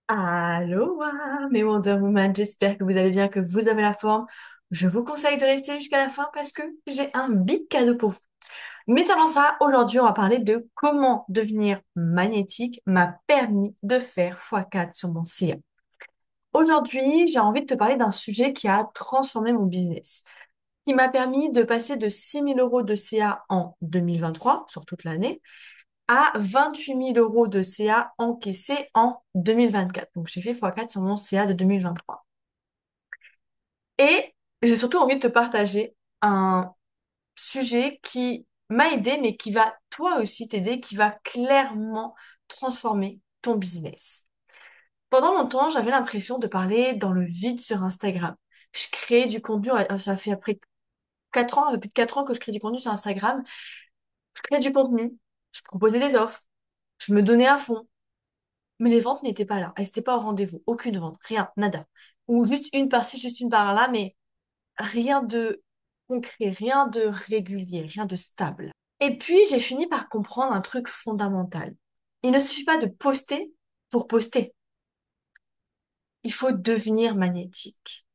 Allô, mes Wonder Woman, j'espère que vous allez bien, que vous avez la forme. Je vous conseille de rester jusqu'à la fin parce que j'ai un big cadeau pour vous. Mais avant ça, aujourd'hui, on va parler de comment devenir magnétique m'a permis de faire x4 sur mon CA. Aujourd'hui, j'ai envie de te parler d'un sujet qui a transformé mon business, qui m'a permis de passer de 6 000 € de CA en 2023, sur toute l'année, à 28 000 € de CA encaissés en 2024. Donc, j'ai fait x4 sur mon CA de 2023. Et j'ai surtout envie de te partager un sujet qui m'a aidé, mais qui va toi aussi t'aider, qui va clairement transformer ton business. Pendant longtemps, j'avais l'impression de parler dans le vide sur Instagram. Je créais du contenu, ça fait après 4 ans, plus de 4 ans que je crée du contenu sur Instagram. Je créais du contenu, je proposais des offres, je me donnais à fond. Mais les ventes n'étaient pas là. Elles n'étaient pas au rendez-vous. Aucune vente. Rien. Nada. Ou juste une par-ci, juste une par-là, mais rien de concret, rien de régulier, rien de stable. Et puis, j'ai fini par comprendre un truc fondamental. Il ne suffit pas de poster pour poster. Il faut devenir magnétique.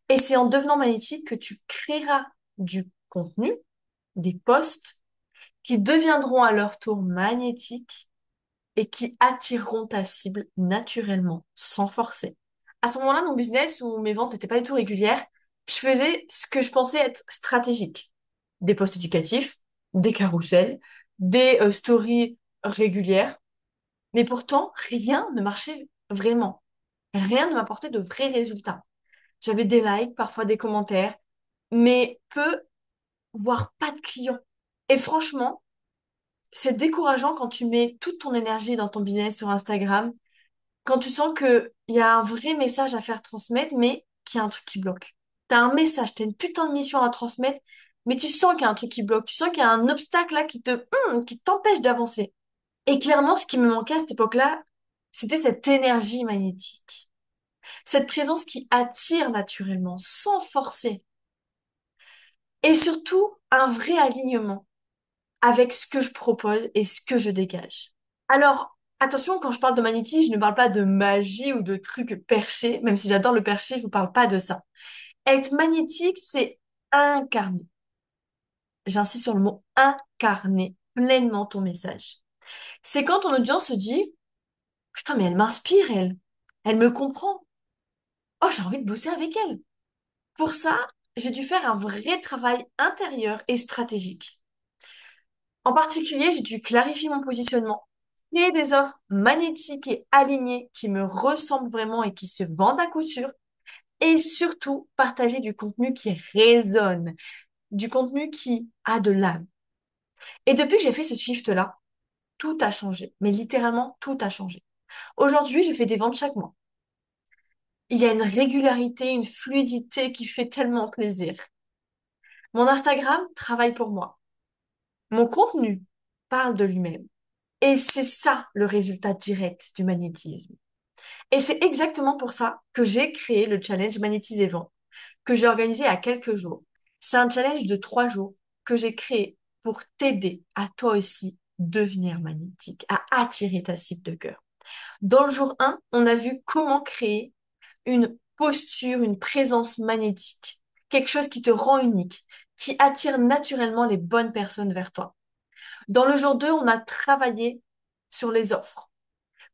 Et c'est en devenant magnétique que tu créeras du contenu, des posts, qui deviendront à leur tour magnétiques et qui attireront ta cible naturellement, sans forcer. À ce moment-là, mon business où mes ventes n'étaient pas du tout régulières, je faisais ce que je pensais être stratégique. Des posts éducatifs, des carousels, des stories régulières. Mais pourtant, rien ne marchait vraiment. Rien ne m'apportait de vrais résultats. J'avais des likes, parfois des commentaires, mais peu, voire pas de clients. Et franchement, c'est décourageant quand tu mets toute ton énergie dans ton business sur Instagram, quand tu sens qu'il y a un vrai message à faire transmettre, mais qu'il y a un truc qui bloque. T'as un message, t'as une putain de mission à transmettre, mais tu sens qu'il y a un truc qui bloque, tu sens qu'il y a un obstacle là qui t'empêche d'avancer. Et clairement, ce qui me manquait à cette époque-là, c'était cette énergie magnétique. Cette présence qui attire naturellement, sans forcer. Et surtout, un vrai alignement avec ce que je propose et ce que je dégage. Alors, attention, quand je parle de magnétisme, je ne parle pas de magie ou de trucs perchés, même si j'adore le perché, je vous parle pas de ça. Être magnétique, c'est incarner. J'insiste sur le mot incarner pleinement ton message. C'est quand ton audience se dit, putain, mais elle m'inspire, elle. Elle me comprend. Oh, j'ai envie de bosser avec elle. Pour ça, j'ai dû faire un vrai travail intérieur et stratégique. En particulier, j'ai dû clarifier mon positionnement, créer des offres magnétiques et alignées qui me ressemblent vraiment et qui se vendent à coup sûr, et surtout partager du contenu qui résonne, du contenu qui a de l'âme. Et depuis que j'ai fait ce shift-là, tout a changé, mais littéralement tout a changé. Aujourd'hui, je fais des ventes chaque mois. Il y a une régularité, une fluidité qui fait tellement plaisir. Mon Instagram travaille pour moi. Mon contenu parle de lui-même. Et c'est ça le résultat direct du magnétisme. Et c'est exactement pour ça que j'ai créé le challenge Magnétise et Vend, que j'ai organisé à quelques jours. C'est un challenge de 3 jours que j'ai créé pour t'aider à toi aussi devenir magnétique, à attirer ta cible de cœur. Dans le jour 1, on a vu comment créer une posture, une présence magnétique, quelque chose qui te rend unique, qui attire naturellement les bonnes personnes vers toi. Dans le jour 2, on a travaillé sur les offres.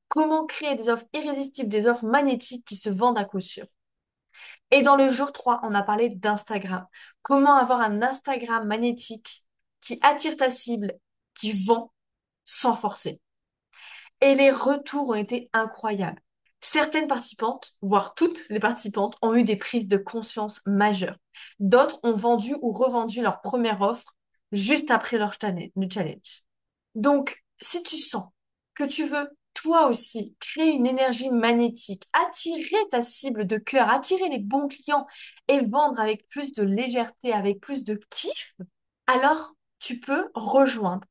Comment créer des offres irrésistibles, des offres magnétiques qui se vendent à coup sûr. Et dans le jour 3, on a parlé d'Instagram. Comment avoir un Instagram magnétique qui attire ta cible, qui vend sans forcer. Et les retours ont été incroyables. Certaines participantes, voire toutes les participantes, ont eu des prises de conscience majeures. D'autres ont vendu ou revendu leur première offre juste après leur le challenge. Donc, si tu sens que tu veux toi aussi créer une énergie magnétique, attirer ta cible de cœur, attirer les bons clients et vendre avec plus de légèreté, avec plus de kiff, alors tu peux rejoindre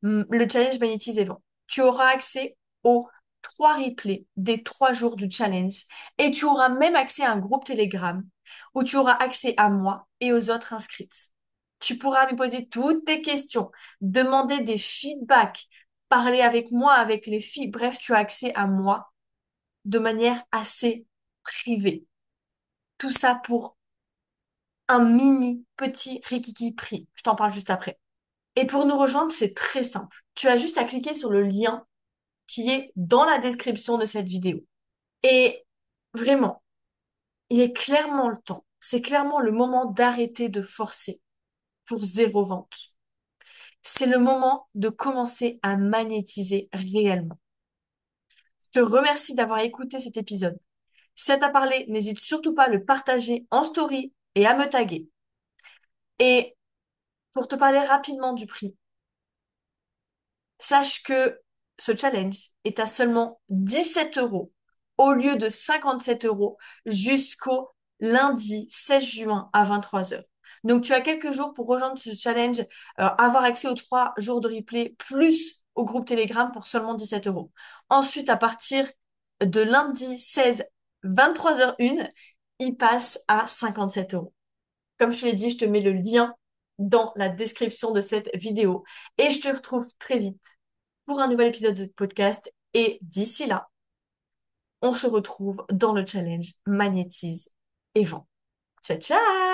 le challenge Magnétise et Vend. Tu auras accès aux 3 replays des 3 jours du challenge et tu auras même accès à un groupe Telegram où tu auras accès à moi et aux autres inscrites. Tu pourras me poser toutes tes questions, demander des feedbacks, parler avec moi, avec les filles. Bref, tu as accès à moi de manière assez privée. Tout ça pour un mini petit rikiki prix. Je t'en parle juste après. Et pour nous rejoindre, c'est très simple. Tu as juste à cliquer sur le lien qui est dans la description de cette vidéo. Et vraiment, il est clairement le temps. C'est clairement le moment d'arrêter de forcer pour zéro vente. C'est le moment de commencer à magnétiser réellement. Je te remercie d'avoir écouté cet épisode. Si ça t'a parlé, n'hésite surtout pas à le partager en story et à me taguer. Et pour te parler rapidement du prix, sache que ce challenge est à seulement 17 euros au lieu de 57 euros jusqu'au lundi 16 juin à 23 heures. Donc tu as quelques jours pour rejoindre ce challenge, avoir accès aux 3 jours de replay plus au groupe Telegram pour seulement 17 euros. Ensuite, à partir de lundi 16, 23h01, il passe à 57 euros. Comme je te l'ai dit, je te mets le lien dans la description de cette vidéo et je te retrouve très vite pour un nouvel épisode de podcast. Et d'ici là, on se retrouve dans le challenge Magnétise et Vend. Ciao, ciao!